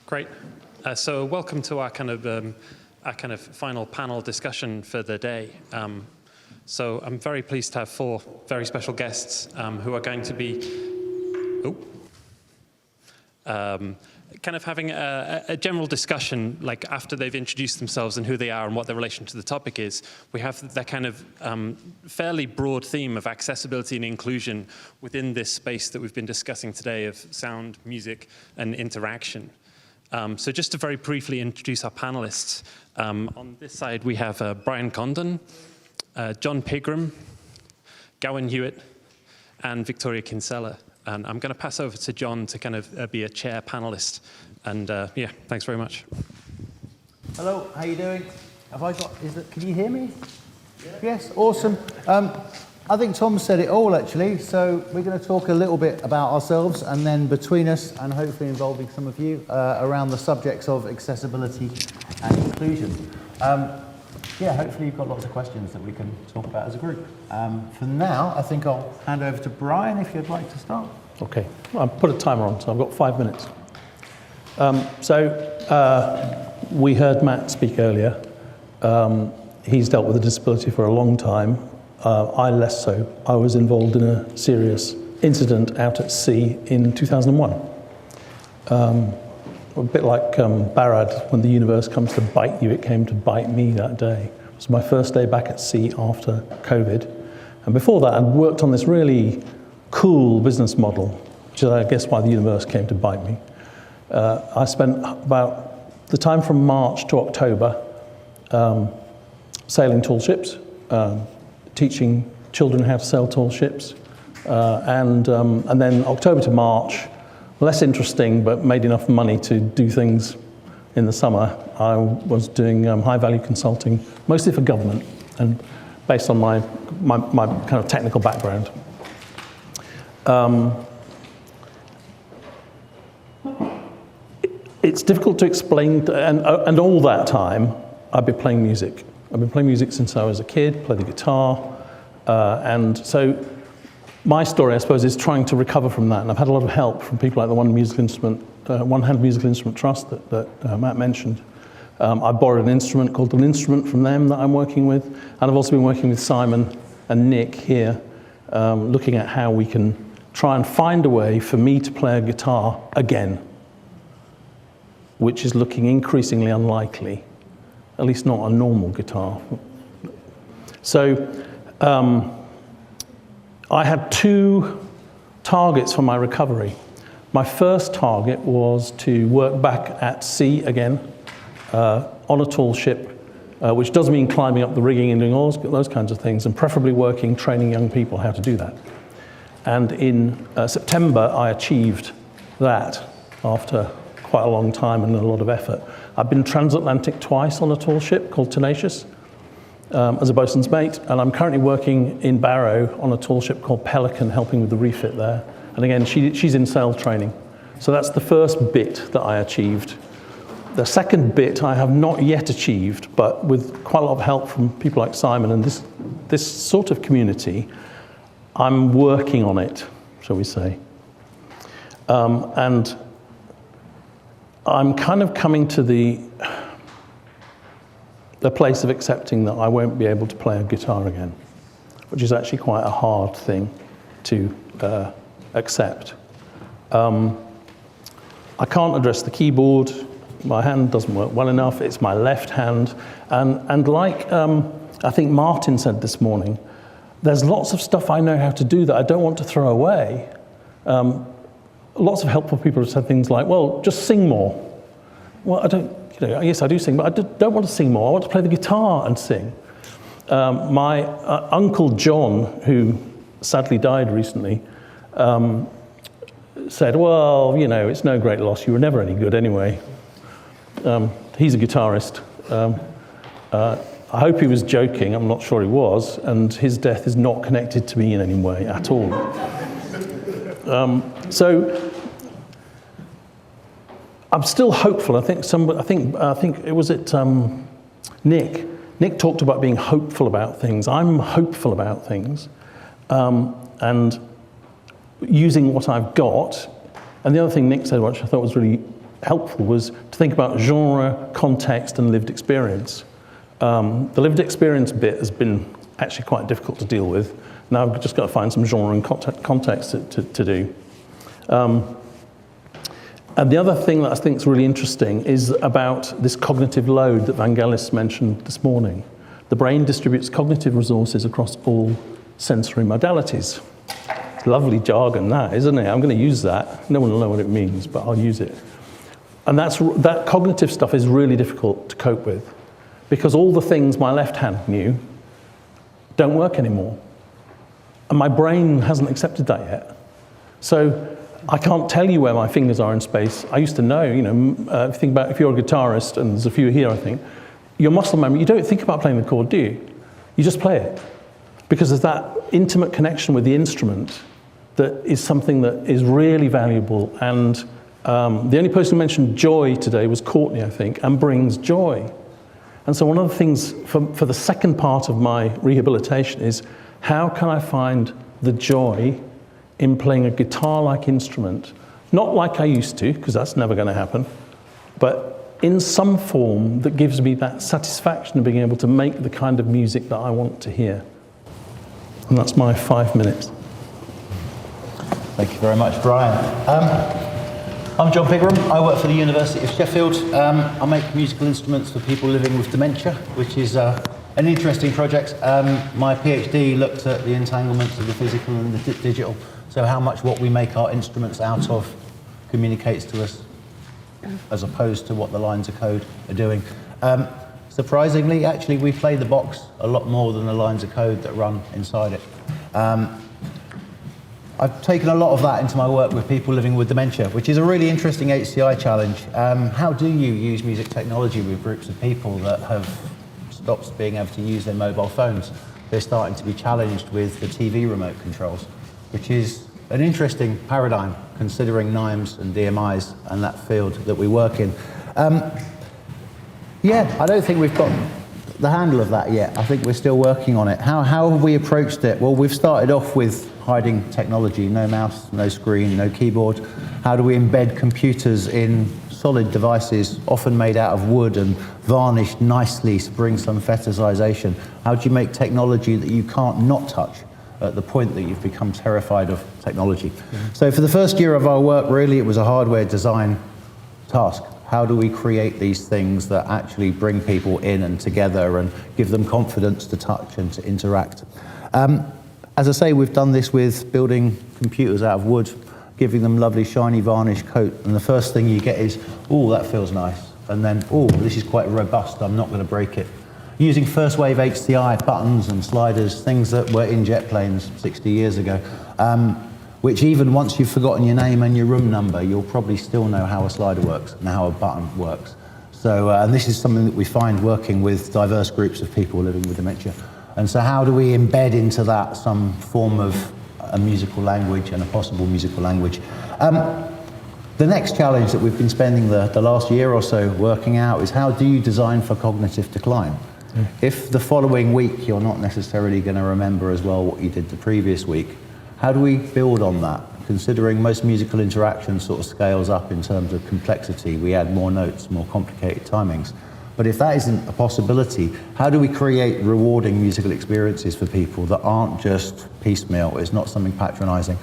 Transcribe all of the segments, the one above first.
Great. So welcome to our kind of final panel discussion for the day. So I'm very pleased to have four very special guests who are going to be kind of having a general discussion, like after they've introduced themselves and who they are and what their relation to the topic is. We have that kind of fairly broad theme of accessibility and inclusion within this space that we've been discussing today of sound, music, and interaction. So just to very briefly introduce our panelists, on this side we have Brian Condon, Jon Pigrem, Gawain Hewitt, and Victoria Kinsella. And I'm going to pass over to Jon to kind of be a chair panelist. And yeah, thanks very much. Hello, how you doing? Can you hear me? Yeah. Yes, awesome. I think Tom said it all actually. So we're going to talk a little bit about ourselves and then between us and hopefully involving some of you around the subjects of accessibility and inclusion. Yeah, hopefully you've got lots of questions that we can talk about as a group. For now, I think I'll hand over to Brian if you'd like to start. Okay, I'll put a timer on, so I've got 5 minutes. We heard Matt speak earlier. He's dealt with a disability for a long time. I less so. I was involved in a serious incident out at sea in 2001. A bit like Barad, when the universe comes to bite you, it came to bite me that day. It was my first day back at sea after COVID. And before that, I'd worked on this really cool business model, which is, I guess, why the universe came to bite me. I spent about the time from March to October sailing tall ships, teaching children how to sail tall ships, and then October to March, less interesting, but made enough money to do things in the summer. I was doing high-value consulting, mostly for government, and based on my kind of technical background. It's difficult to explain, and all that time, I've been playing music. I've been playing music since I was a kid, played the guitar, and so my story, I suppose, is trying to recover from that, and I've had a lot of help from people like the One Hand Musical Instrument Trust that Matt mentioned. I borrowed an instrument called an instrument from them that I'm working with, and I've also been working with Simon and Nick here, looking at how we can try and find a way for me to play a guitar again, which is looking increasingly unlikely, at least not a normal guitar. So, I had two targets for my recovery. My first target was to work back at sea again, on a tall ship, which does mean climbing up the rigging and doing all those kinds of things, and preferably training young people how to do that. And in September, I achieved that after quite a long time and a lot of effort. I've been transatlantic twice on a tall ship called Tenacious, as a bosun's mate, and I'm currently working in Barrow on a tall ship called Pelican, helping with the refit there. And again, she's in sail training. So that's the first bit that I achieved. The second bit I have not yet achieved, but with quite a lot of help from people like Simon and this sort of community, I'm working on it, shall we say. And I'm kind of coming to the place of accepting that I won't be able to play a guitar again, which is actually quite a hard thing to accept. I can't address the keyboard. My hand doesn't work well enough. It's my left hand. And like I think Martin said this morning, there's lots of stuff I know how to do that I don't want to throw away. Lots of helpful people have said things like, well, just sing more. Well, yes, I do sing, but I don't want to sing more. I want to play the guitar and sing. My uncle John, who sadly died recently, said, well, it's no great loss. You were never any good anyway. He's a guitarist. I hope he was joking. I'm not sure he was. And his death is not connected to me in any way at all. So I'm still hopeful. I think it was Nick. Nick talked about being hopeful about things. I'm hopeful about things, and using what I've got. And the other thing Nick said, which I thought was really helpful was to think about genre, context, and lived experience. The lived experience bit has been actually quite difficult to deal with. Now I've just got to find some genre and context to do. And the other thing that I think is really interesting is about this cognitive load that Vangelis mentioned this morning. The brain distributes cognitive resources across all sensory modalities. Lovely jargon that, isn't it? I'm going to use that. No one will know what it means, but I'll use it. And that cognitive stuff is really difficult to cope with, because all the things my left hand knew don't work anymore. And my brain hasn't accepted that yet. So I can't tell you where my fingers are in space. I used to know, think about if you're a guitarist, and there's a few here, I think, your muscle memory, you don't think about playing the chord, do you? You just play it. Because there's that intimate connection with the instrument that is something that is really valuable. And the only person who mentioned joy today was Courtney, I think, and brings joy. And so one of the things for the second part of my rehabilitation is, how can I find the joy in playing a guitar-like instrument, not like I used to, because that's never going to happen, but in some form that gives me that satisfaction of being able to make the kind of music that I want to hear. And that's my 5 minutes. Thank you very much, Brian. I'm Jon Pigrem. I work for the University of Sheffield. I make musical instruments for people living with dementia, which is an interesting project. My PhD looked at the entanglements of the physical and the digital, so how much what we make our instruments out of communicates to us, as opposed to what the lines of code are doing. Surprisingly, actually, we play the box a lot more than the lines of code that run inside it. I've taken a lot of that into my work with people living with dementia, which is a really interesting HCI challenge. How do you use music technology with groups of people that have stopped being able to use their mobile phones? They're starting to be challenged with the TV remote controls, which is an interesting paradigm considering NIMEs and DMIs and that field that we work in. Yeah, I don't think we've got the handle of that yet. I think we're still working on it. How have we approached it? Well, we've started off with hiding technology, no mouse, no screen, no keyboard. How do we embed computers in solid devices, often made out of wood and varnished nicely to bring some fetishization? How do you make technology that you can't not touch at the point that you've become terrified of technology? So for the first year of our work, really, it was a hardware design task. How do we create these things that actually bring people in and together and give them confidence to touch and to interact? As I say, we've done this with building computers out of wood, giving them lovely shiny varnish coat, and the first thing you get is, oh, that feels nice, and then, oh, this is quite robust, I'm not going to break it. Using first wave HCI buttons and sliders, things that were in jet planes 60 years ago, which even once you've forgotten your name and your room number, you'll probably still know how a slider works and how a button works. So, and this is something that we find working with diverse groups of people living with dementia. And so how do we embed into that some form of a musical language and a possible musical language? The next challenge that we've been spending the last year or so working out is, how do you design for cognitive decline? If the following week you're not necessarily going to remember as well what you did the previous week, how do we build on that? Considering most musical interaction sort of scales up in terms of complexity, we add more notes, more complicated timings. But if that isn't a possibility, how do we create rewarding musical experiences for people that aren't just piecemeal, it's not something patronizing?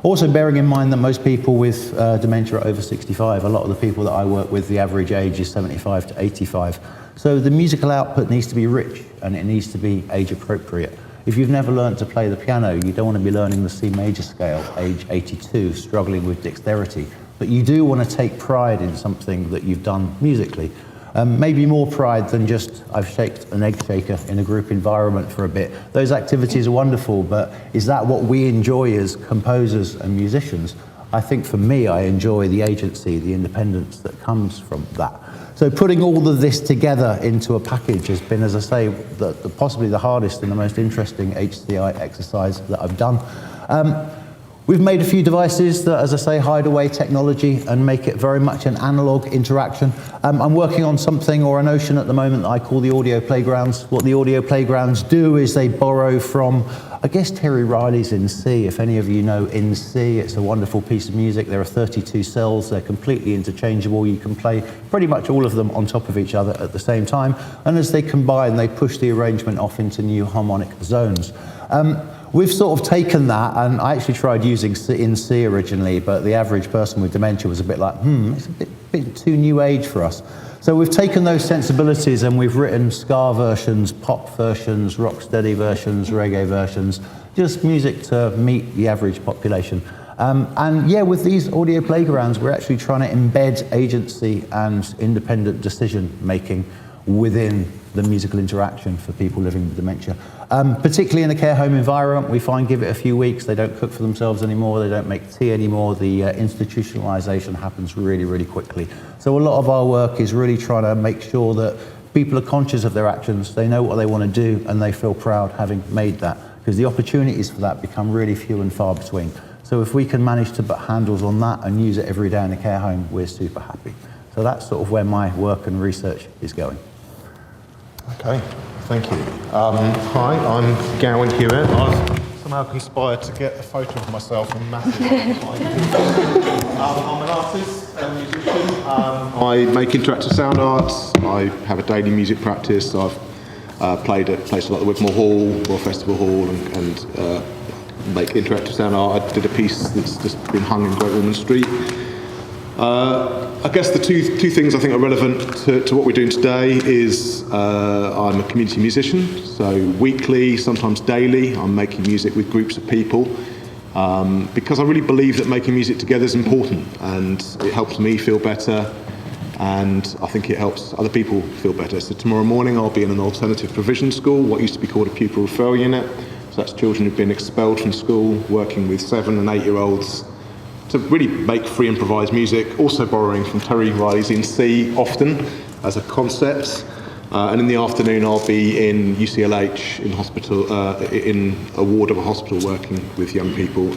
Also bearing in mind that most people with dementia are over 65. A lot of the people that I work with, the average age is 75 to 85. So the musical output needs to be rich and it needs to be age appropriate. If you've never learned to play the piano, you don't want to be learning the C major scale, age 82, struggling with dexterity. But you do want to take pride in something that you've done musically. Maybe more pride than just, I've shaked an egg shaker in a group environment for a bit. Those activities are wonderful, but is that what we enjoy as composers and musicians? I think for me, I enjoy the agency, the independence that comes from that. So putting all of this together into a package has been, as I say, possibly the hardest and the most interesting HCI exercise that I've done. We've made a few devices that, as I say, hide away technology and make it very much an analog interaction. I'm working on something or a notion at the moment that I call the audio playgrounds. What the audio playgrounds do is they borrow from, I guess, Terry Riley's In C. If any of you know In C, it's a wonderful piece of music. There are 32 cells. They're completely interchangeable. You can play pretty much all of them on top of each other at the same time. And as they combine, they push the arrangement off into new harmonic zones. We've sort of taken that, and I actually tried using In C originally, but the average person with dementia was a bit like, it's a bit too new age for us. So we've taken those sensibilities and we've written ska versions, pop versions, rocksteady versions, reggae versions, just music to meet the average population. And yeah, with these audio playgrounds, we're actually trying to embed agency and independent decision making within the musical interaction for people living with dementia. Particularly in a care home environment, we find give it a few weeks, they don't cook for themselves anymore, they don't make tea anymore, the institutionalization happens really, really quickly. So a lot of our work is really trying to make sure that people are conscious of their actions, they know what they want to do, and they feel proud having made that, because the opportunities for that become really few and far between. So if we can manage to put handles on that and use it every day in a care home, we're super happy. So that's sort of where my work and research is going. Okay, thank you. Hi, I'm Gawain Hewitt. I was somehow conspired to get a photo of myself and Matthew. I'm an artist and musician. I make interactive sound arts. I have a daily music practice. I've played at places like the Wigmore Hall, Royal Festival Hall, and make interactive sound art. I did a piece that's just been hung in Great Ormond Street. I guess the two things I think are relevant to what we're doing today is I'm a community musician, so weekly, sometimes daily, I'm making music with groups of people because I really believe that making music together is important, and it helps me feel better, and I think it helps other people feel better. So tomorrow morning I'll be in an alternative provision school, what used to be called a pupil referral unit. So that's children who've been expelled from school, working with 7 and 8-year-olds to really make free improvised music, also borrowing from Terry Riley's In C often as a concept. And in the afternoon I'll be in UCLH in hospital, in a ward of a hospital, working with young people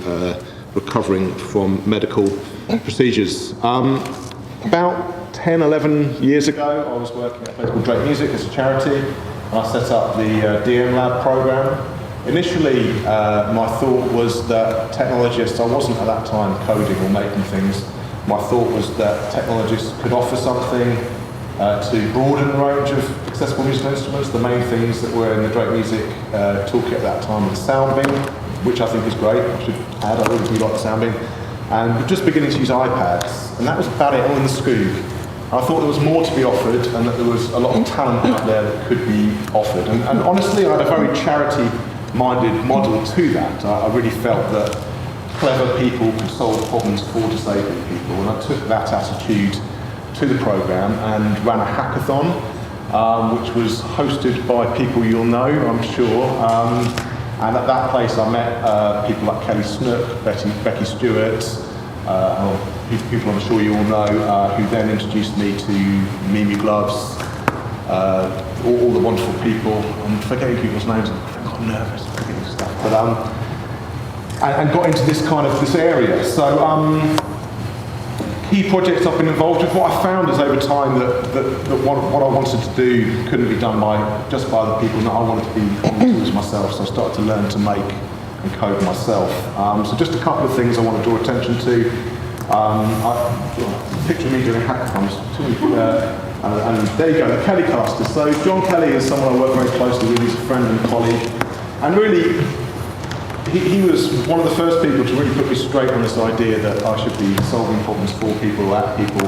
recovering from medical procedures. About 10, 11 years ago I was working at a place called Drake Music as a charity, and I set up the DM Lab program. Initially, my thought was that technologists, I wasn't at that time coding or making things, my thought was that technologists could offer something to broaden the range of accessible musical instruments. The main things that were in the Drake Music toolkit at that time were the Soundbing, which I think is great, I should add, I really do like the Soundbing, and we're just beginning to use iPads, and that was about it, all in the Scoob. I thought there was more to be offered, and that there was a lot of talent out there that could be offered, and honestly I had a very charity-minded model to that. I really felt that clever people could solve problems for disabled people, and I took that attitude to the programme and ran a hackathon, which was hosted by people you'll know, I'm sure. And at that place I met people like Kelly Snook, Becky Stewart, people I'm sure you all know, who then introduced me to Mimi Gloves, all the wonderful people. I'm forgetting people's names, I got nervous forgetting stuff. But and got into this area. So key projects I've been involved with. What I found is over time that what I wanted to do couldn't be done just by other people, and that I wanted to be on the tools myself. So I started to learn to make and code myself. So just a couple of things I want to draw attention to. Picture me doing hackathons. And there you go, the Kelly casters. So John Kelly is someone I work very closely with. He's a friend and colleague, and really he was one of the first people to really put me straight on this idea that I should be solving problems for people, at people.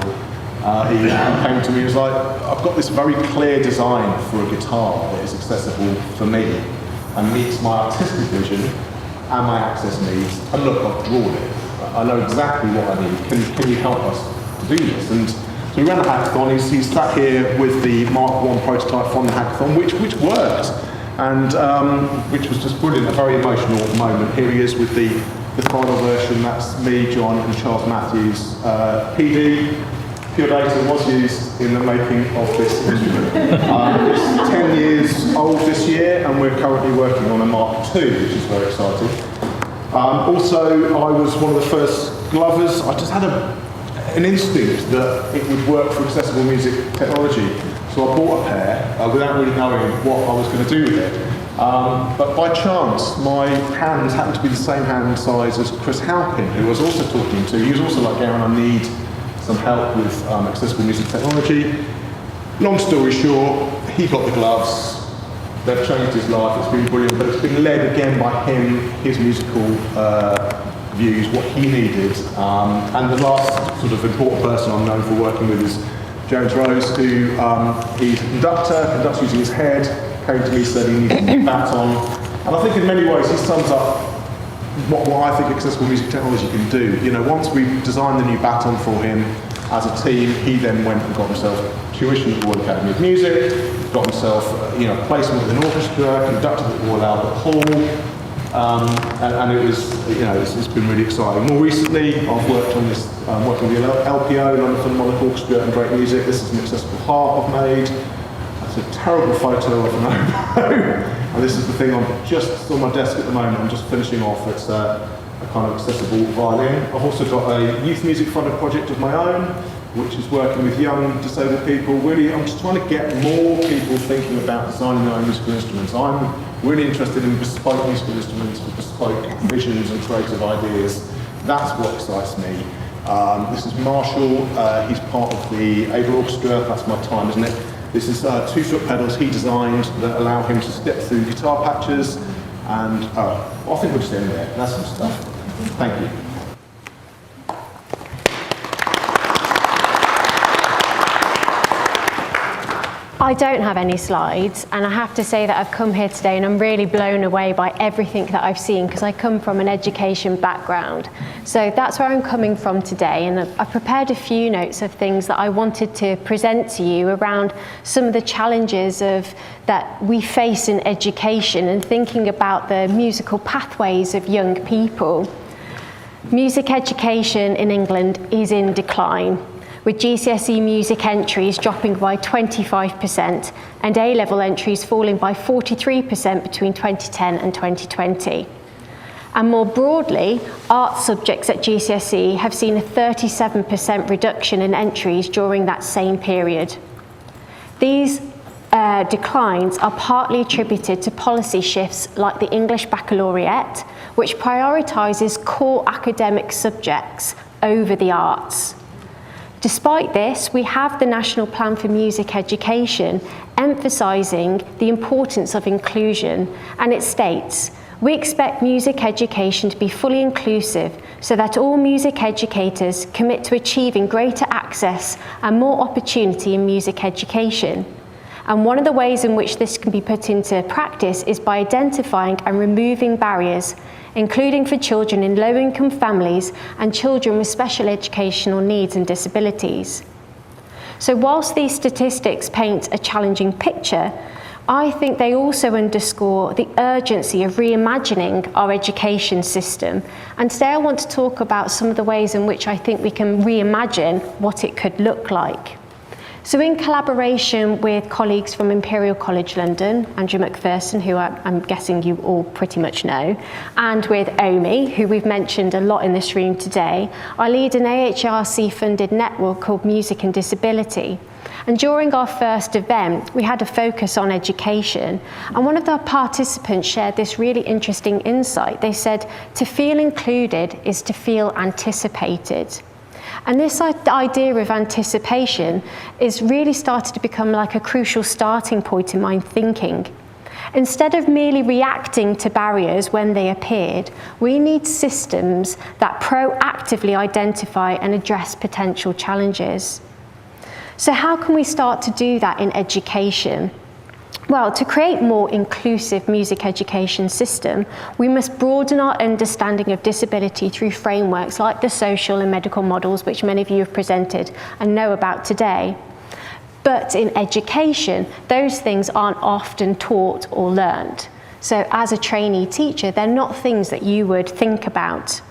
He came to me and was like, I've got this very clear design for a guitar that is accessible for me and meets my artistic vision and my access needs, and look, I've drawn it. I know exactly what I need. Can you help us to do this? And so we ran a hackathon. He's sat here with the Mark I prototype from the hackathon, which worked, and which was just brilliant, a very emotional moment. Here he is with the final version. That's me, John, and Charles Matthews. PD, pure data was used in the making of this instrument. It's 10 years old this year, and we're currently working on a Mark II, which is very exciting. Also, I was one of the first glovers. I just had an instinct that it would work for accessible music technology. So I bought a pair without really knowing what I was going to do with it. But by chance, my hands happened to be the same hand size as Chris Halpin, who I was also talking to. He was also like, Gawain, I need some help with accessible music technology. Long story short, he got the gloves. They've changed his life. It's been brilliant, but it's been led again by him, his musical views, what he needed. And the last sort of important person I'm known for working with is James Rose, who he's a conducts using his head, came to me, said he needed a baton. And I think in many ways he sums up what I think accessible music technology can do. You know, once we designed the new baton for him as a team, he then went and got himself tuition at the Royal Academy of Music, got himself placement with an orchestra, conducted at the Royal Albert Hall, and it was, it's been really exciting. More recently, I've worked on this, working with the LPO, London Philharmonic Orchestra, and Great Music. This is an accessible harp I've made. That's a terrible photo of an oboe, and this is the thing I'm just on my desk at the moment. I'm just finishing off. It's a kind of accessible violin. I've also got a youth music funded project of my own, which is working with young disabled people. Really, I'm just trying to get more people thinking about designing their own musical instruments. I'm really interested in bespoke musical instruments with bespoke visions and creative ideas. That's what excites me. This is Marshall. He's part of the Able Orchestra. That's my time, isn't it? This is 2-foot pedals he designed that allow him to step through guitar patches. And I think we'll just end there. That's some stuff. Thank you. I don't have any slides, and I have to say that I've come here today and I'm really blown away by everything that I've seen, because I come from an education background. So that's where I'm coming from today, and I've prepared a few notes of things that I wanted to present to you around some of the challenges that we face in education and thinking about the musical pathways of young people. Music education in England is in decline, with GCSE music entries dropping by 25% and A-level entries falling by 43% between 2010 and 2020. And more broadly, art subjects at GCSE have seen a 37% reduction in entries during that same period. These declines are partly attributed to policy shifts like the English Baccalaureate, which prioritises core academic subjects over the arts. Despite this, we have the National Plan for Music Education emphasising the importance of inclusion, and it states, "We expect music education to be fully inclusive so that all music educators commit to achieving greater access and more opportunity in music education. And one of the ways in which this can be put into practice is by identifying and removing barriers, including for children in low-income families and children with special educational needs and disabilities." So whilst these statistics paint a challenging picture, I think they also underscore the urgency of reimagining our education system. And today I want to talk about some of the ways in which I think we can reimagine what it could look like. So in collaboration with colleagues from Imperial College London, Andrew McPherson, who I'm guessing you all pretty much know, and with OMI, who we've mentioned a lot in this room today, I lead an AHRC-funded network called Music and Disability. And during our first event, we had a focus on education, and one of the participants shared this really interesting insight. They said, "To feel included is to feel anticipated." And this idea of anticipation is really started to become like a crucial starting point in my thinking. Instead of merely reacting to barriers when they appeared, we need systems that proactively identify and address potential challenges. So how can we start to do that in education? Well, to create a more inclusive music education system, we must broaden our understanding of disability through frameworks like the social and medical models, which many of you have presented and know about today. But in education, those things aren't often taught or learned. So as a trainee teacher, they're not things that you would think about.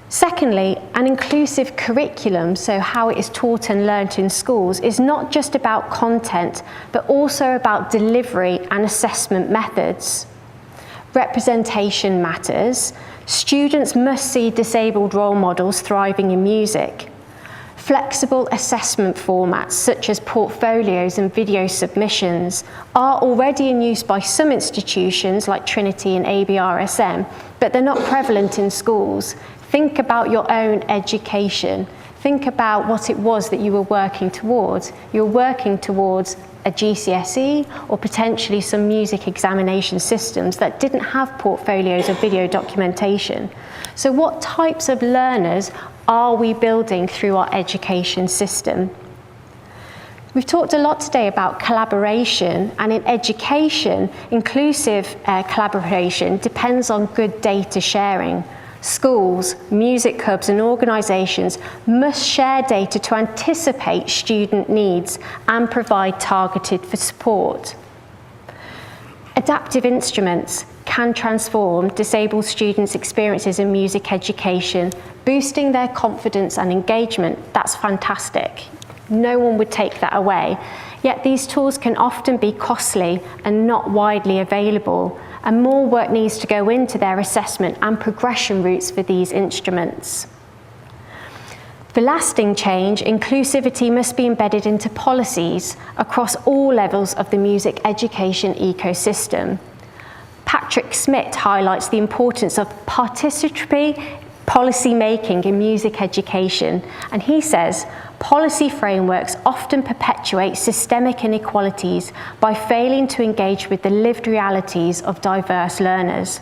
Secondly, an inclusive curriculum, so how it is taught and learnt in schools, is not just about content, but also about delivery and assessment methods. Representation matters. Students must see disabled role models thriving in music. Flexible assessment formats such as portfolios and video submissions are already in use by some institutions like Trinity and ABRSM, but they're not prevalent in schools. Think about your own education. Think about what it was that you were working towards. You're working towards a GCSE or potentially some music examination systems that didn't have portfolios or video documentation. So what types of learners are we building through our education system? We've talked a lot today about collaboration, and in education, inclusive collaboration depends on good data sharing. Schools, music hubs and organisations must share data to anticipate student needs and provide targeted support. Adaptive instruments can transform disabled students' experiences in music education, boosting their confidence and engagement. That's fantastic. No one would take that away. Yet these tools can often be costly and not widely available, and more work needs to go into their assessment and progression routes for these instruments. For lasting change, inclusivity must be embedded into policies across all levels of the music education ecosystem. Patrick Smith highlights the importance of participatory policy making in music education, and he says, policy frameworks often perpetuate systemic inequalities by failing to engage with the lived realities of diverse learners.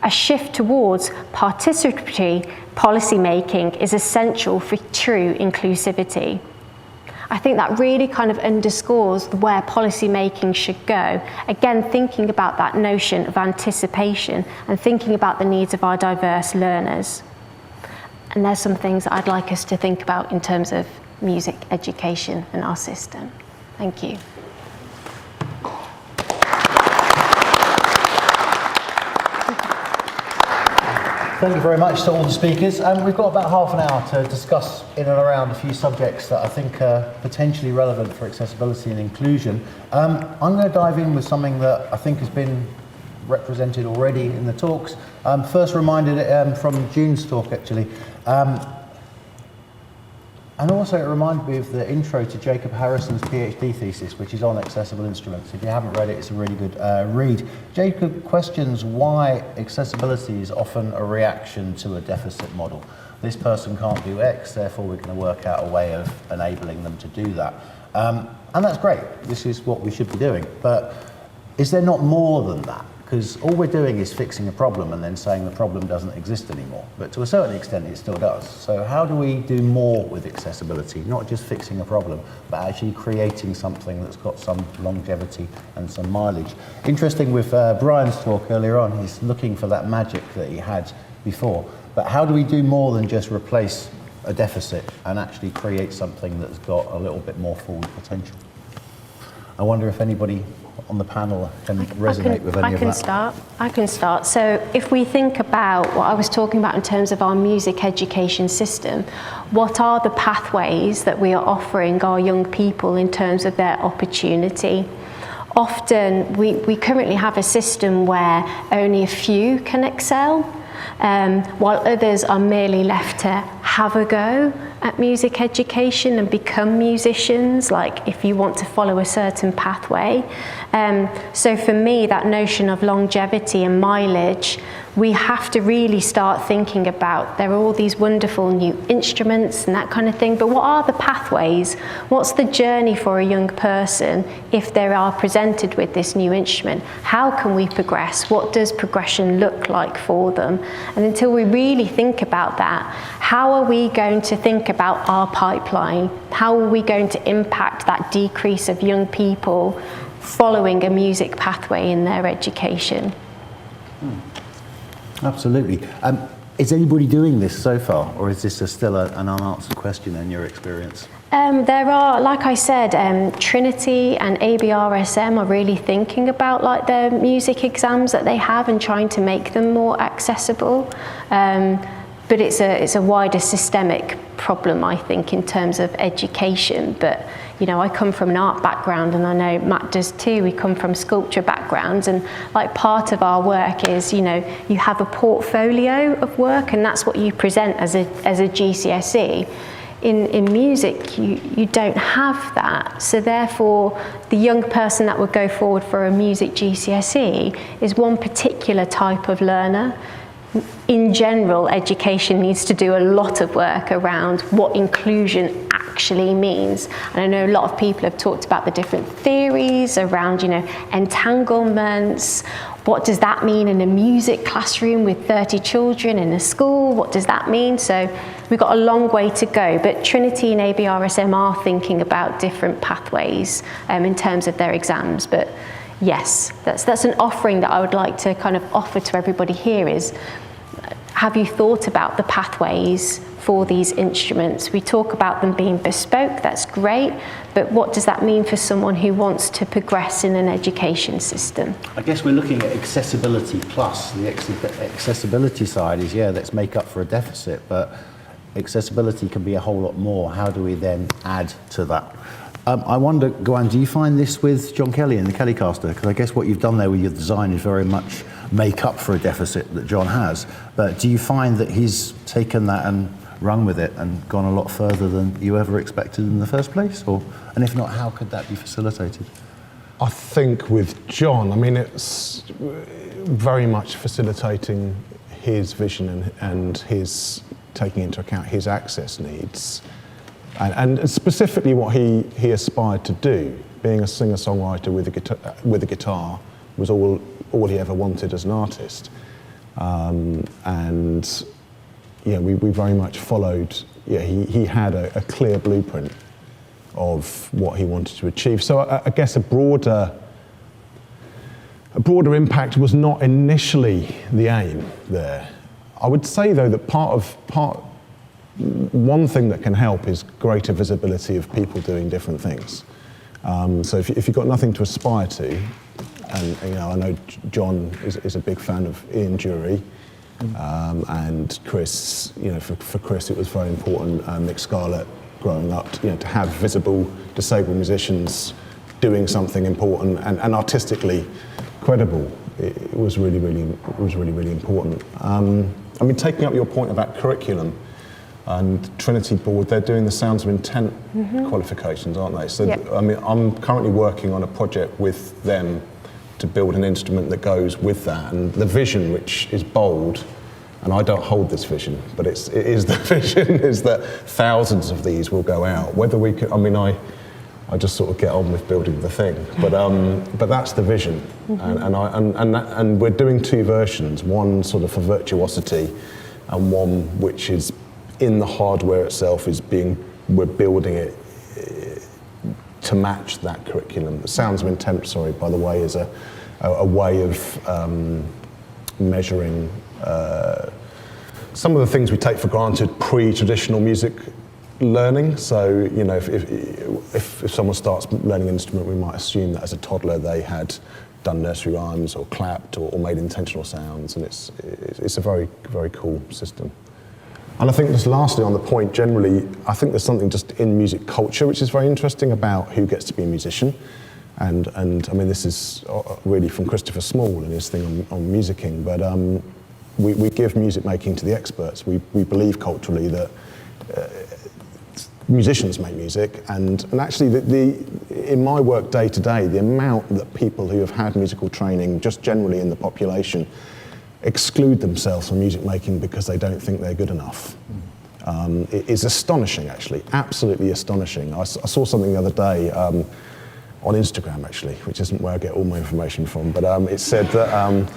A shift towards participatory policy making is essential for true inclusivity. I think that really kind of underscores where policy making should go. Again, thinking about that notion of anticipation and thinking about the needs of our diverse learners. And there's some things that I'd like us to think about in terms of music education and our system. Thank you. Thank you very much to all the speakers. We've got about half an hour to discuss in and around a few subjects that I think are potentially relevant for accessibility and inclusion. I'm going to dive in with something that I think has been represented already in the talks. First reminded from June's talk, actually. And also it reminded me of the intro to Jacob Harrison's PhD thesis, which is on accessible instruments. If you haven't read it, it's a really good read. Jacob questions why accessibility is often a reaction to a deficit model. This person can't do X, therefore we're going to work out a way of enabling them to do that. And that's great. This is what we should be doing. But is there not more than that? Because all we're doing is fixing a problem and then saying the problem doesn't exist anymore. But to a certain extent, it still does. So how do we do more with accessibility? Not just fixing a problem, but actually creating something that's got some longevity and some mileage. Interesting with Brian's talk earlier on, he's looking for that magic that he had before. But how do we do more than just replace a deficit and actually create something that's got a little bit more forward potential? I wonder if anybody on the panel can resonate with any of that. I can start. So if we think about what I was talking about in terms of our music education system, what are the pathways that we are offering our young people in terms of their opportunity? Often we currently have a system where only a few can excel, while others are merely left to have a go at music education and become musicians, like if you want to follow a certain pathway. So for me, that notion of longevity and mileage, we have to really start thinking about, there are all these wonderful new instruments and that kind of thing, but what are the pathways? What's the journey for a young person if they are presented with this new instrument? How can we progress? What does progression look like for them? And until we really think about that, how are we going to think about our pipeline? How are we going to impact that decrease of young people following a music pathway in their education? Absolutely. Is anybody doing this so far, or is this still an unanswered question in your experience? There are, like I said, Trinity and ABRSM are really thinking about like the music exams that they have and trying to make them more accessible. But it's a wider systemic problem, I think, in terms of education. But I come from an art background, and I know Matt does too. We come from sculpture backgrounds, and like part of our work is, you have a portfolio of work, and that's what you present as a GCSE. In music, you don't have that. So therefore, the young person that would go forward for a music GCSE is one particular type of learner. In general, education needs to do a lot of work around what inclusion actually means. And I know a lot of people have talked about the different theories around, entanglements. What does that mean in a music classroom with 30 children in a school? What does that mean? So we've got a long way to go, but Trinity and ABRSM are thinking about different pathways in terms of their exams. But yes, that's an offering that I would like to kind of offer to everybody here is, have you thought about the pathways for these instruments? We talk about them being bespoke, that's great, but what does that mean for someone who wants to progress in an education system? I guess we're looking at accessibility plus. The accessibility side is, let's make up for a deficit, but accessibility can be a whole lot more. How do we then add to that? I wonder, Gawain, do you find this with John Kelly and the Kellycaster? Because I guess what you've done there with your design is very much make up for a deficit that John has. But do you find that he's taken that and run with it and gone a lot further than you ever expected in the first place? And if not, how could that be facilitated? I think with John, it's very much facilitating his vision and his taking into account his access needs. And specifically what he aspired to do, being a singer-songwriter with a guitar, was all he ever wanted as an artist. We very much followed. He had a clear blueprint of what he wanted to achieve. So I guess a broader impact was not initially the aim there. I would say though that one thing that can help is greater visibility of people doing different things. So if you've got nothing to aspire to, and I know John is a big fan of Ian Dury, and Chris, for Chris it was very important, Mick Scarlett growing up, to have visible disabled musicians doing something important and artistically credible. It was really important. Taking up your point about curriculum, and Trinity Board, they're doing the Sounds of Intent qualifications, aren't they? So, yep. I'm currently working on a project with them to build an instrument that goes with that. And the vision, which is bold, and I don't hold this vision, but it is the vision, is that thousands of these will go out. Whether we could, I just sort of get on with building the thing, but that's the vision. And we're doing two versions, one sort of for virtuosity, and one which is in the hardware itself we're building it to match that curriculum. The Sounds of Intent, by the way, is a way of measuring some of the things we take for granted pre-traditional music learning. So, if someone starts learning an instrument, we might assume that as a toddler they had done nursery rhymes or clapped or made intentional sounds, and it's a very, very cool system. And I think just lastly on the point, generally, I think there's something just in music culture which is very interesting about who gets to be a musician. And this is really from Christopher Small and his thing on musicking, but we give music making to the experts. We believe culturally that musicians make music, and actually in my work day to day, the amount that people who have had musical training just generally in the population exclude themselves from music making because they don't think they're good enough. It is astonishing, actually, absolutely astonishing. I saw something the other day on Instagram, actually, which isn't where I get all my information from, but it said that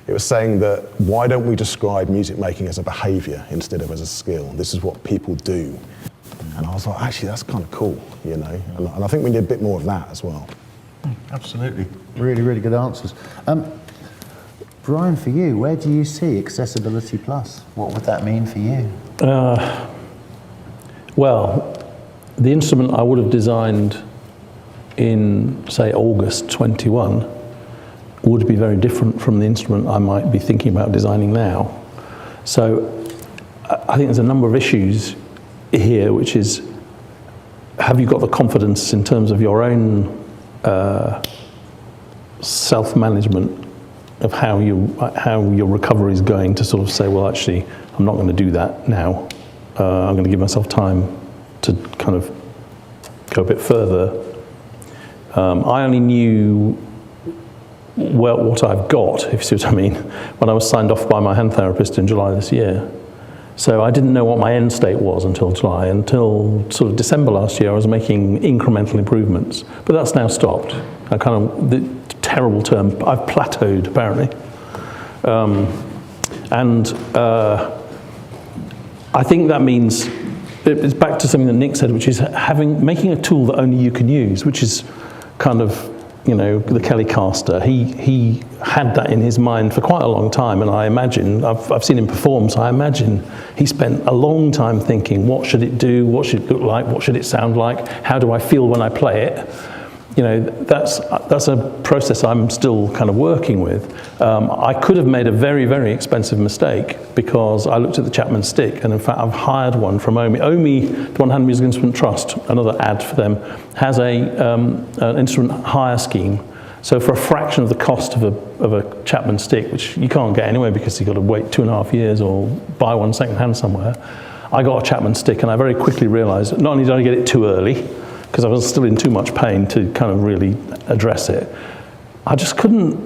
it was saying that why don't we describe music making as a behaviour instead of as a skill? This is what people do. And I was like, actually, that's kind of cool, and I think we need a bit more of that as well. Absolutely. Really, really good answers. Brian, for you, where do you see Accessibility Plus? What would that mean for you? Well, the instrument I would have designed in, say, August 21 would be very different from the instrument I might be thinking about designing now. So I think there's a number of issues here, which is have you got the confidence in terms of your own self-management of how your recovery is going to sort of say, well, actually, I'm not going to do that now. I'm going to give myself time to kind of go a bit further. I only knew what I've got, if you see what I mean, when I was signed off by my hand therapist in July this year. So I didn't know what my end state was until July. Until sort of December last year, I was making incremental improvements. But that's now stopped. I kind of, the terrible term, I've plateaued, apparently. I think that means, it's back to something that Nick said, which is making a tool that only you can use, which is kind of, you know, the Kelly caster. He had that in his mind for quite a long time, and I imagine, I've seen him perform, so I imagine he spent a long time thinking, what should it do, what should it look like, what should it sound like, how do I feel when I play it? You know, that's a process I'm still kind of working with. I could have made a very, very expensive mistake because I looked at the Chapman stick, and in fact I've hired one from OMI. OMI, the One Hand Musical Instrument Trust, another ad for them, has an instrument hire scheme. So for a fraction of the cost of a Chapman stick, which you can't get anyway because you've got to wait 2.5 years or buy one second hand somewhere, I got a Chapman stick, and I very quickly realized not only did I get it too early, because I was still in too much pain to kind of really address it, I just couldn't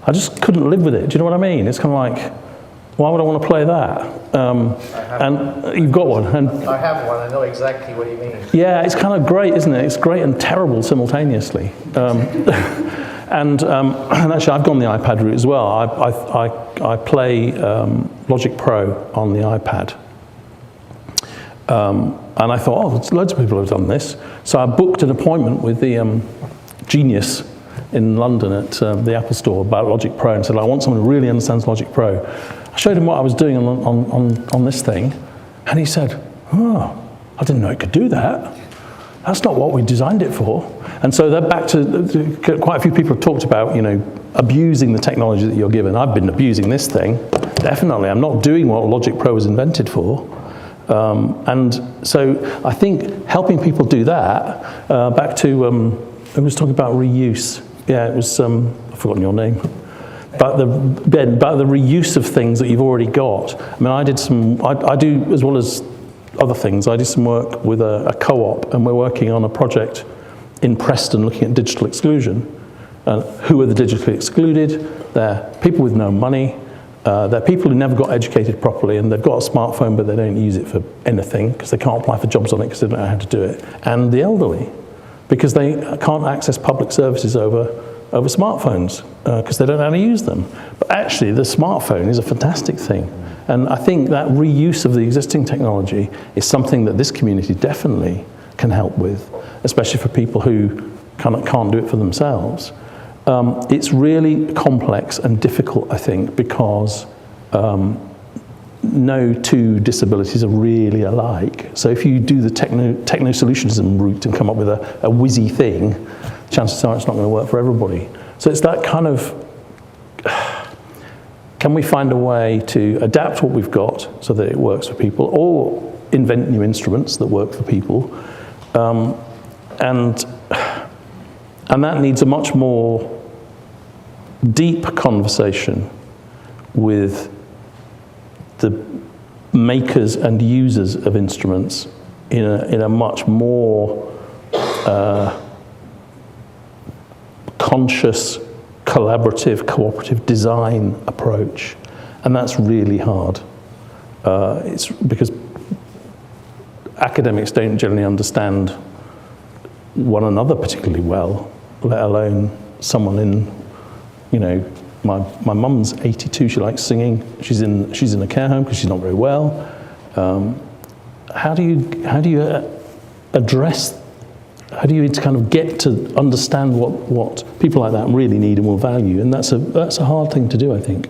live with it. Do you know what I mean? It's kind of like, why would I want to play that? And you've got one. And I have one, I know exactly what you mean. yeah, it's kind of great, isn't it? It's great and terrible simultaneously. And actually, I've gone the iPad route as well. I play Logic Pro on the iPad. And I thought, oh, loads of people have done this. So I booked an appointment with the Genius in London at the Apple Store about Logic Pro, and said, I want someone who really understands Logic Pro. I showed him what I was doing on this thing, and he said, oh, I didn't know it could do that. That's not what we designed it for. And so they're back to, quite a few people have talked about, you know, abusing the technology that you're given. I've been abusing this thing, definitely. I'm not doing what Logic Pro was invented for. And so I think helping people do that, back to, I was talking about reuse. Yeah, it was, I've forgotten your name. About the reuse of things that you've already got. I mean, I do, as well as other things, I do some work with a co-op, and we're working on a project in Preston looking at digital exclusion. Who are the digitally excluded? They're people with no money. They're people who never got educated properly, and they've got a smartphone but they don't use it for anything because they can't apply for jobs on it because they don't know how to do it. And the elderly, because they can't access public services over smartphones because they don't know how to use them. But actually the smartphone is a fantastic thing. And I think that reuse of the existing technology is something that this community definitely can help with, especially for people who can't do it for themselves. It's really complex and difficult, I think, because no two disabilities are really alike. So if you do the techno-solutionism route and come up with a whizzy thing, chances are it's not going to work for everybody. So it's that kind of, can we find a way to adapt what we've got so that it works for people, or invent new instruments that work for people? And that needs a much more deep conversation with the makers and users of instruments in a much more conscious, collaborative, cooperative design approach. And that's really hard. It's because academics don't generally understand one another particularly well, let alone someone in, you know, my mum's 82, she likes singing, she's in a care home because she's not very well. How do you kind of get to understand what people like that really need and will value? And that's a hard thing to do, I think.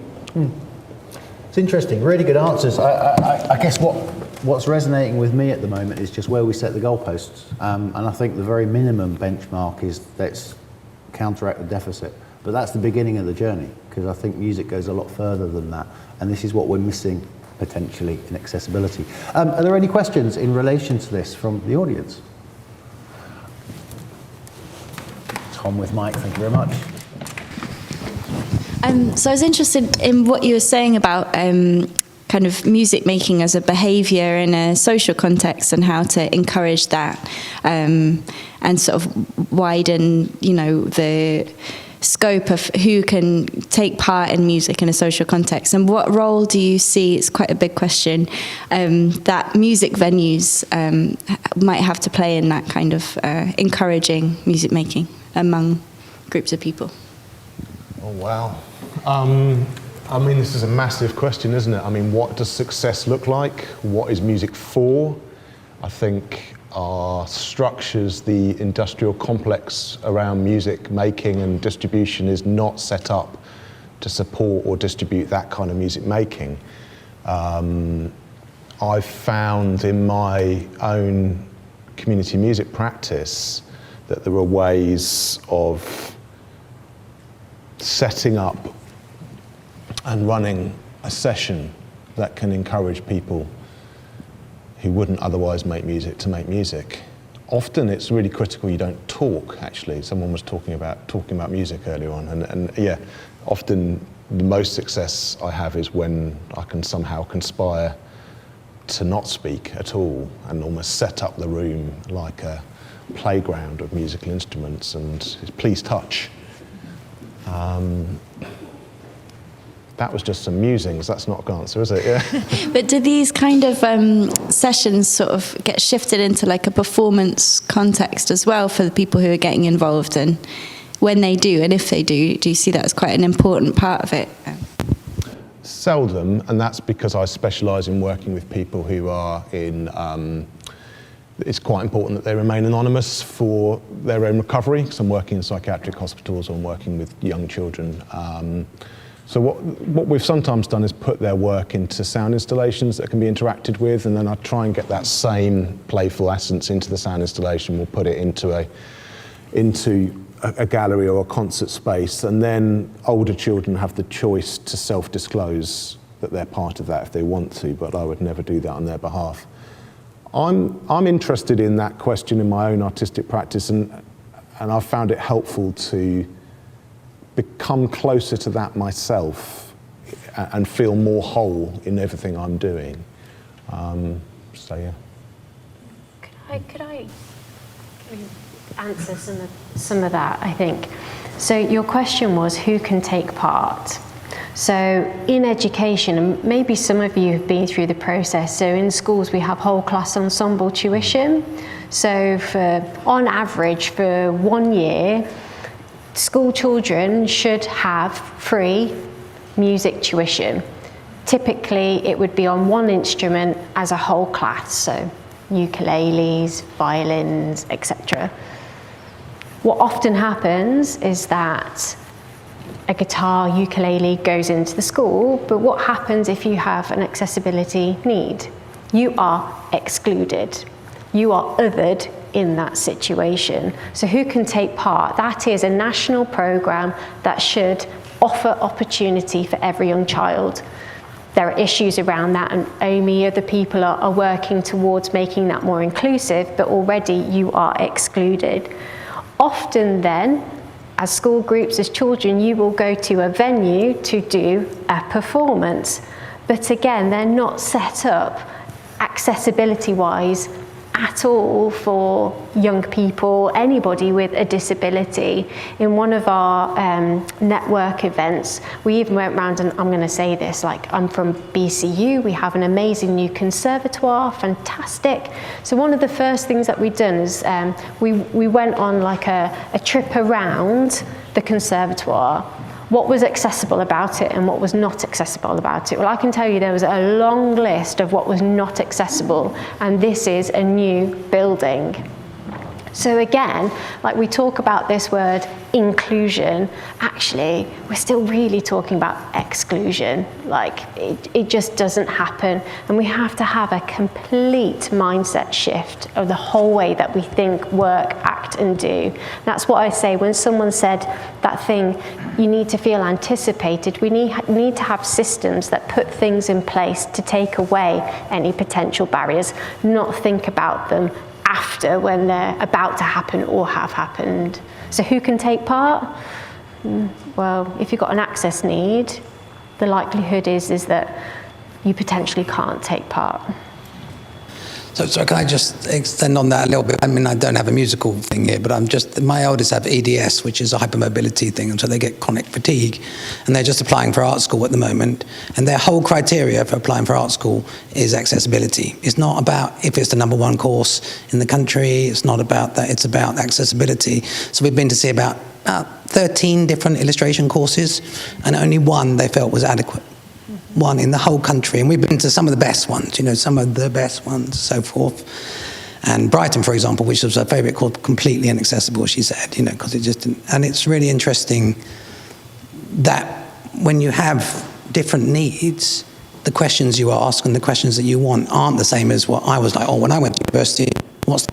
It's interesting, really good answers. I guess what's resonating with me at the moment is just where we set the goalposts. And I think the very minimum benchmark is let's counteract the deficit. But that's the beginning of the journey, because I think music goes a lot further than that. And this is what we're missing potentially in accessibility. Are there any questions in relation to this from the audience? Tom with Mike, thank you very much. So I was interested in what you were saying about kind of music making as a behaviour in a social context and how to encourage that and sort of widen, you know, the scope of who can take part in music in a social context. And what role do you see, it's quite a big question, that music venues might have to play in that kind of encouraging music making among groups of people? Oh, wow. I mean, this is a massive question, isn't it? I mean, what does success look like? What is music for? I think our structures, the industrial complex around music making and distribution is not set up to support or distribute that kind of music making. I've found in my own community music practice that there are ways of setting up and running a session that can encourage people who wouldn't otherwise make music to make music. Often it's really critical you don't talk, actually. Someone was talking about music earlier on, and yeah, often the most success I have is when I can somehow conspire to not speak at all and almost set up the room like a playground of musical instruments and please touch. That was just some musings. That's not an answer, is it? Yeah. But do these kind of sessions sort of get shifted into like a performance context as well for the people who are getting involved? And when they do, and if they do you see that as quite an important part of it? Seldom, and that's because I specialise in working with people who are in... it's quite important that they remain anonymous for their own recovery, because I'm working in psychiatric hospitals or I'm working with young children. So what we've sometimes done is put their work into sound installations that can be interacted with, and then I try and get that same playful essence into the sound installation. We'll put it into a gallery or a concert space, and then older children have the choice to self-disclose that they're part of that if they want to, but I would never do that on their behalf. I'm interested in that question in my own artistic practice, and I've found it helpful to become closer to that myself and feel more whole in everything I'm doing. So yeah. Could I answer some of that, I think? So your question was who can take part? So in education, and maybe some of you have been through the process, so in schools we have whole class ensemble tuition. So on average for 1 year, school children should have free music tuition. Typically it would be on one instrument as a whole class, so ukuleles, violins, etc. What often happens is that a guitar, ukulele goes into the school, but what happens if you have an accessibility need? You are excluded. You are othered in that situation. So who can take part? That is a national programme that should offer opportunity for every young child. There are issues around that, and Omi, other people are working towards making that more inclusive, but already you are excluded. Often then, as school groups, as children, you will go to a venue to do a performance. But again, they're not set up accessibility-wise at all for young people, anybody with a disability. In one of our network events, we even went round, and I'm going to say this, like, I'm from BCU, we have an amazing new conservatoire, fantastic. So one of the first things that we'd done is we went on like a trip around the conservatoire. What was accessible about it and what was not accessible about it? Well, I can tell you there was a long list of what was not accessible, and this is a new building. So again, like we talk about this word inclusion, actually we're still really talking about exclusion. Like it just doesn't happen, and we have to have a complete mindset shift of the whole way that we think, work, act and do. That's what I say when someone said that thing, you need to feel anticipated. We need to have systems that put things in place to take away any potential barriers, not think about them after when they're about to happen or have happened. So who can take part? Well, if you've got an access need, the likelihood is that you potentially can't take part. So can I just extend on that a little bit? I mean, I don't have a musical thing here, but my eldest have EDS, which is a hypermobility thing, and so they get chronic fatigue, and they're just applying for art school at the moment, and their whole criteria for applying for art school is accessibility. It's not about if it's the #1 course in the country, it's not about that, it's about accessibility. So we've been to see about 13 different illustration courses, and only one they felt was adequate. One in the whole country, and we've been to some of the best ones, some of the best ones, so forth. And Brighton, for example, which was her favourite, called completely inaccessible, she said, because it just didn't. And it's really interesting that when you have different needs, the questions you ask and the questions that you want aren't the same as what I was like, when I went to university, what's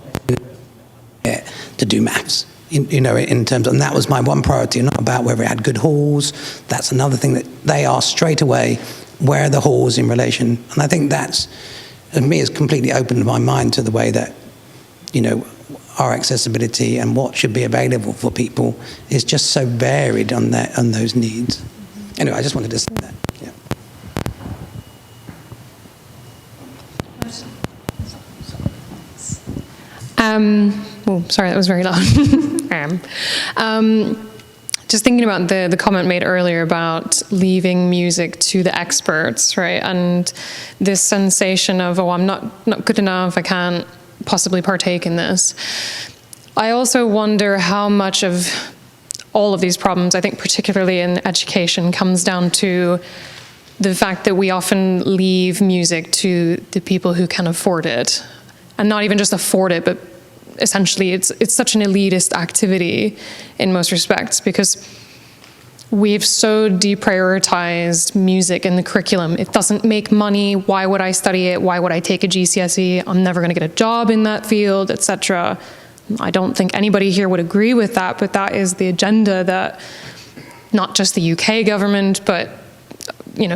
to do maths? In terms of, and that was my one priority, not about whether it had good halls. That's another thing that they asked straight away, where are the halls in relation? And I think that's, for me, has completely opened my mind to the way that, our accessibility and what should be available for people is just so varied on those needs. Anyway, I just wanted to say that. Yeah. Sorry, that was very loud. Just thinking about the comment made earlier about leaving music to the experts, right? And this sensation of, I'm not good enough, I can't possibly partake in this. I also wonder how much of all of these problems, I think particularly in education, comes down to the fact that we often leave music to the people who can afford it. And not even just afford it, but essentially it's such an elitist activity in most respects, because we've so deprioritized music in the curriculum. It doesn't make money. Why would I study it? Why would I take a GCSE? I'm never going to get a job in that field, etc. I don't think anybody here would agree with that, but that is the agenda that not just the UK government, but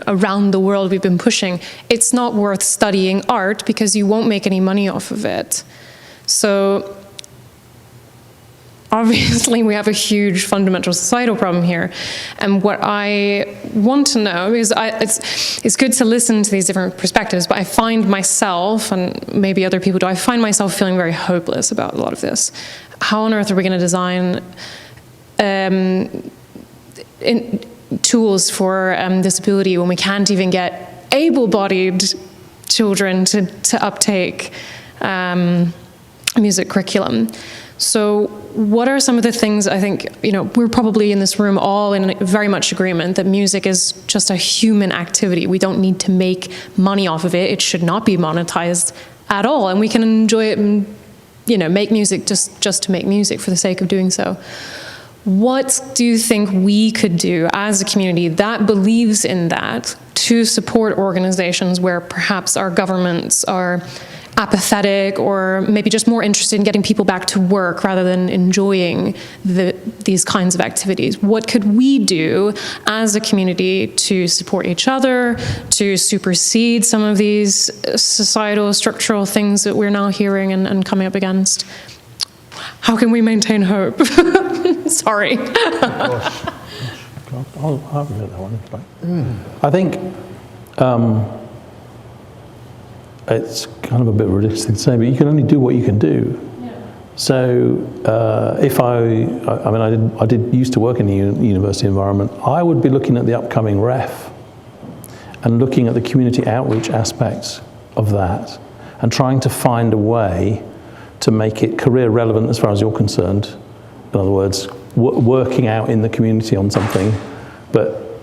around the world we've been pushing. It's not worth studying art because you won't make any money off of it. So obviously we have a huge fundamental societal problem here. And what I want to know is, it's good to listen to these different perspectives, but I find myself, and maybe other people do, I find myself feeling very hopeless about a lot of this. How on earth are we going to design tools for disability when we can't even get able-bodied children to uptake music curriculum? So what are some of the things, I think, we're probably in this room all in very much agreement that music is just a human activity. We don't need to make money off of it. It should not be monetized at all. And we can enjoy it and, make music just to make music for the sake of doing so. What do you think we could do as a community that believes in that to support organizations where perhaps our governments are apathetic or maybe just more interested in getting people back to work rather than enjoying these kinds of activities? What could we do as a community to support each other, to supersede some of these societal, structural things that we're now hearing and coming up against? How can we maintain hope? Sorry. I'll admit that one. I think it's kind of a bit ridiculous to say, but you can only do what you can do. Yeah. So if I did used to work in the university environment, I would be looking at the upcoming ref and looking at the community outreach aspects of that and trying to find a way to make it career relevant as far as you're concerned. In other words, working out in the community on something, but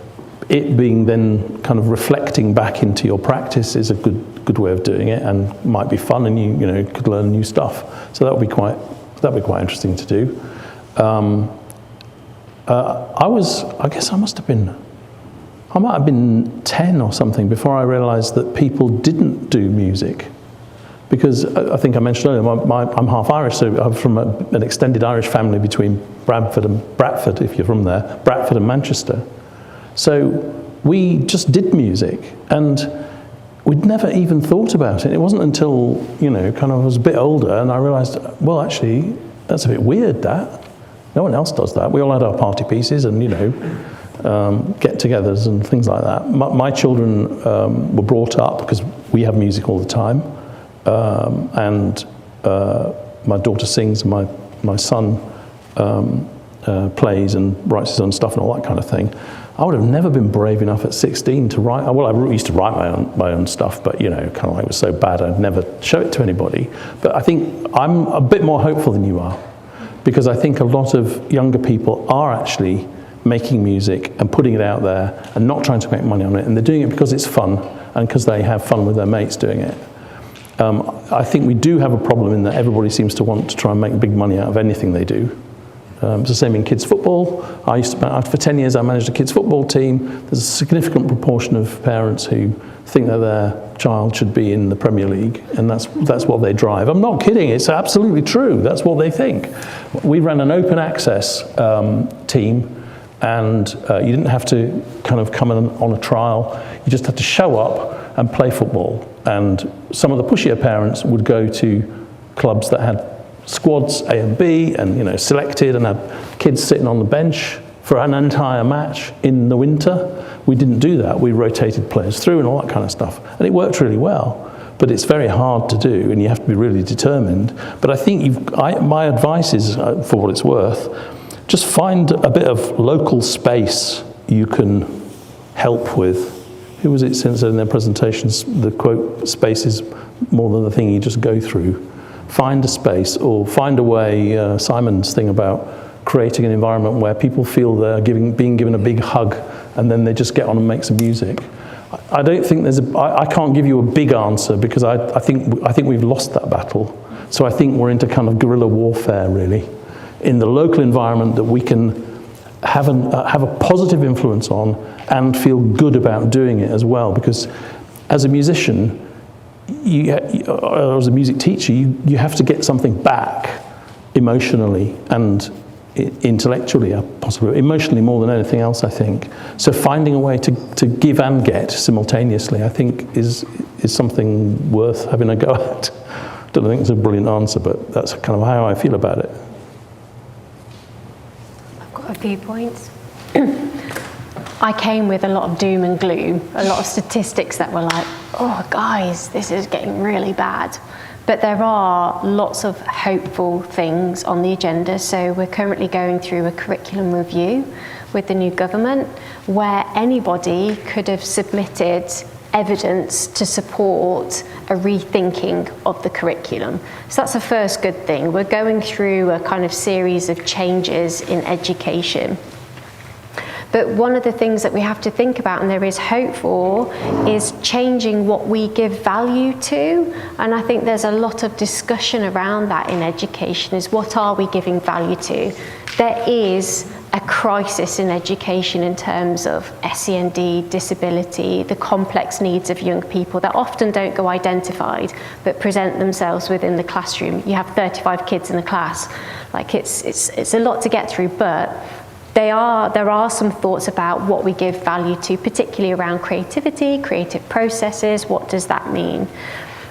it being then kind of reflecting back into your practice is a good way of doing it, and might be fun, and you could learn new stuff. So that would be quite that'd be quite interesting to do. I might have been 10 or something before I realised that people didn't do music. Because I think I mentioned earlier, I'm half Irish, so I'm from an extended Irish family between Bradford and Bradford, if you're from there, Bradford and Manchester. So we just did music, and we'd never even thought about it. It wasn't until, kind of I was a bit older and I realised, well, actually, that's a bit weird, that. No one else does that. We all had our party pieces and, get-togethers and things like that. My children were brought up, because we have music all the time, and my daughter sings, and my son plays and writes his own stuff and all that kind of thing. I would have never been brave enough at 16 to write. Well, I used to write my own stuff, but kind of like it was so bad I'd never show it to anybody. But I think I'm a bit more hopeful than you are, because I think a lot of younger people are actually making music and putting it out there and not trying to make money on it, and they're doing it because it's fun and because they have fun with their mates doing it. I think we do have a problem in that everybody seems to want to try and make big money out of anything they do. It's the same in kids football. For 10 years I managed a kids football team. There's a significant proportion of parents who think that their child should be in the Premier League, and that's what they drive. I'm not kidding, it's absolutely true. That's what they think. We ran an open access team, and you didn't have to kind of come on a trial. You just had to show up and play football. And some of the pushier parents would go to clubs that had squads A and B, and selected, and had kids sitting on the bench for an entire match in the winter. We didn't do that. We rotated players through and all that kind of stuff, and it worked really well. But it's very hard to do, and you have to be really determined. But I think my advice is, for what it's worth, just find a bit of local space you can help with. Who was it said in their presentations, the quote, space is more than the thing you just go through. Find a space, or find a way, Simon's thing about creating an environment where people feel they're being given a big hug, and then they just get on and make some music. I don't think I can't give you a big answer, because I think we've lost that battle. So I think we're into kind of guerrilla warfare, really, in the local environment that we can have a positive influence on and feel good about doing it as well. Because as a musician, or as a music teacher, you have to get something back emotionally and intellectually, possibly emotionally more than anything else, I think. So finding a way to give and get simultaneously, I think, is something worth having a go at. I don't think it's a brilliant answer, but that's kind of how I feel about it. I've got a few points. I came with a lot of doom and gloom, a lot of statistics that were like, oh guys, this is getting really bad. But there are lots of hopeful things on the agenda. So we're currently going through a curriculum review with the new government, where anybody could have submitted evidence to support a rethinking of the curriculum. So that's the first good thing. We're going through a kind of series of changes in education. But one of the things that we have to think about, and there is hope for, is changing what we give value to. And I think there's a lot of discussion around that in education, is what are we giving value to? There is a crisis in education in terms of SEND, disability, the complex needs of young people that often don't go identified, but present themselves within the classroom. You have 35 kids in a class. Like it's a lot to get through, but there are some thoughts about what we give value to, particularly around creativity, creative processes. What does that mean?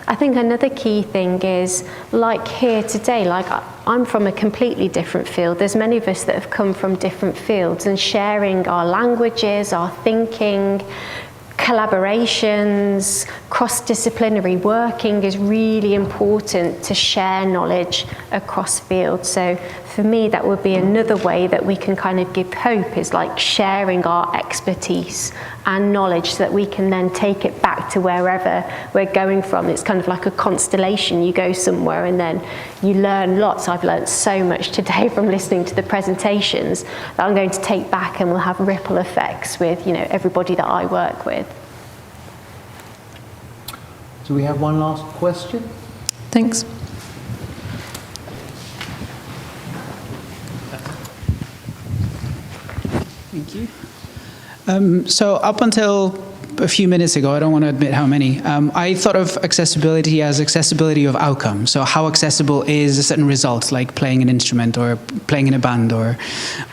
I think another key thing is, like here today, like I'm from a completely different field. There's many of us that have come from different fields, and sharing our languages, our thinking, collaborations, cross-disciplinary working is really important to share knowledge across fields. So for me, that would be another way that we can kind of give hope, is like sharing our expertise and knowledge so that we can then take it back to wherever we're going from. It's kind of like a constellation. You go somewhere and then you learn lots. I've learned so much today from listening to the presentations that I'm going to take back, and will have ripple effects with, everybody that I work with. Do we have one last question? Thanks. Thank you. So up until a few minutes ago, I don't want to admit how many, I thought of accessibility as accessibility of outcome. So how accessible is a certain result, like playing an instrument or playing in a band or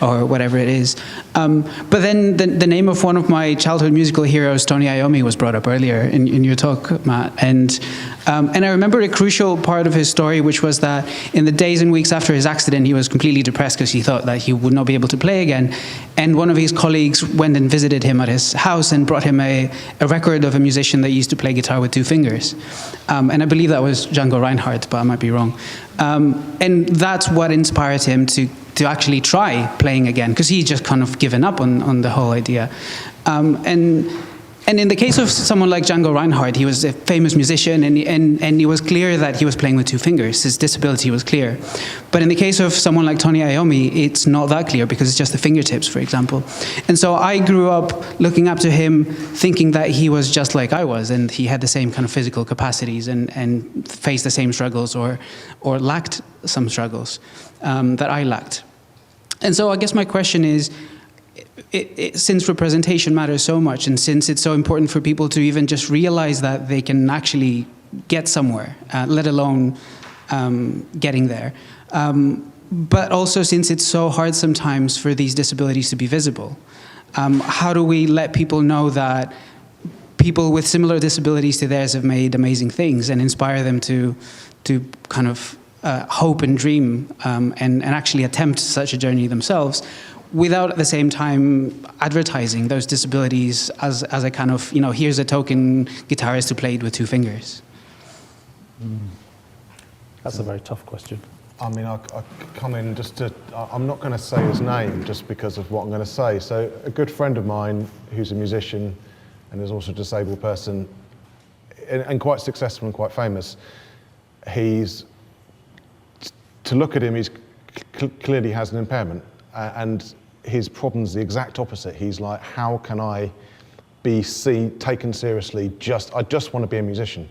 whatever it is. But then the name of one of my childhood musical heroes, Tony Iommi, was brought up earlier in your talk, Matt. And I remember a crucial part of his story, which was that in the days and weeks after his accident, he was completely depressed because he thought that he would not be able to play again. And one of his colleagues went and visited him at his house and brought him a record of a musician that used to play guitar with 2 fingers. And I believe that was Django Reinhardt, but I might be wrong. And that's what inspired him to actually try playing again, because he just kind of given up on the whole idea. And in the case of someone like Django Reinhardt, he was a famous musician, and it was clear that he was playing with 2 fingers. His disability was clear. But in the case of someone like Tony Iommi, it's not that clear because it's just the fingertips, for example. And so I grew up looking up to him, thinking that he was just like I was, and he had the same kind of physical capacities and faced the same struggles or lacked some struggles that I lacked. And so I guess my question is, since representation matters so much, and since it's so important for people to even just realize that they can actually get somewhere, let alone getting there, but also since it's so hard sometimes for these disabilities to be visible, how do we let people know that people with similar disabilities to theirs have made amazing things and inspire them to kind of hope and dream and actually attempt such a journey themselves, without at the same time advertising those disabilities as a kind of, here's a token guitarist who played with 2 fingers? That's a very tough question. I mean, I come in just to, I'm not going to say his name just because of what I'm going to say. So a good friend of mine who's a musician and is also a disabled person and quite successful and quite famous, to look at him, he's clearly has an impairment, and his problem's the exact opposite. He's like, how can I be taken seriously? I just want to be a musician.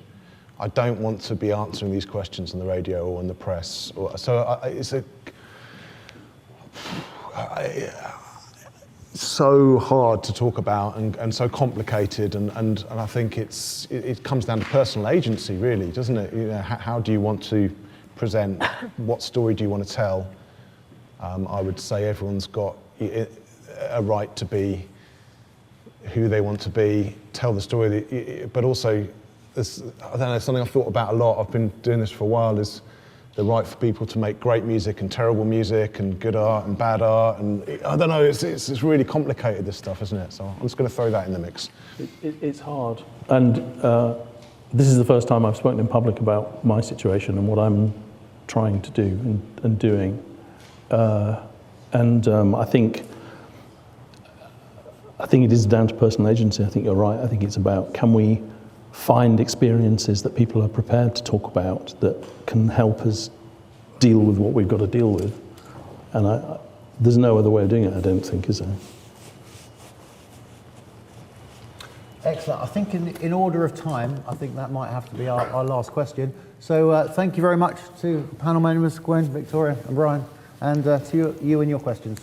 I don't want to be answering these questions on the radio or in the press. It's so hard to talk about and so complicated, and I think it comes down to personal agency, really, doesn't it? How do you want to present? What story do you want to tell? I would say everyone's got a right to be who they want to be, tell the story, but also, I don't know, something I've thought about a lot, I've been doing this for a while, is the right for people to make great music and terrible music and good art and bad art, and I don't know, it's really complicated, this stuff, isn't it? So I'm just going to throw that in the mix. It's hard, and this is the first time I've spoken in public about my situation and what I'm trying to do and doing. I think it is down to personal agency. I think you're right. I think it's about, can we find experiences that people are prepared to talk about that can help us deal with what we've got to deal with? And there's no other way of doing it, I don't think, is there? Excellent. I think in order of time, I think that might have to be our last question. So thank you very much to panel members, Gawain, Victoria and Brian, and to you and your questions.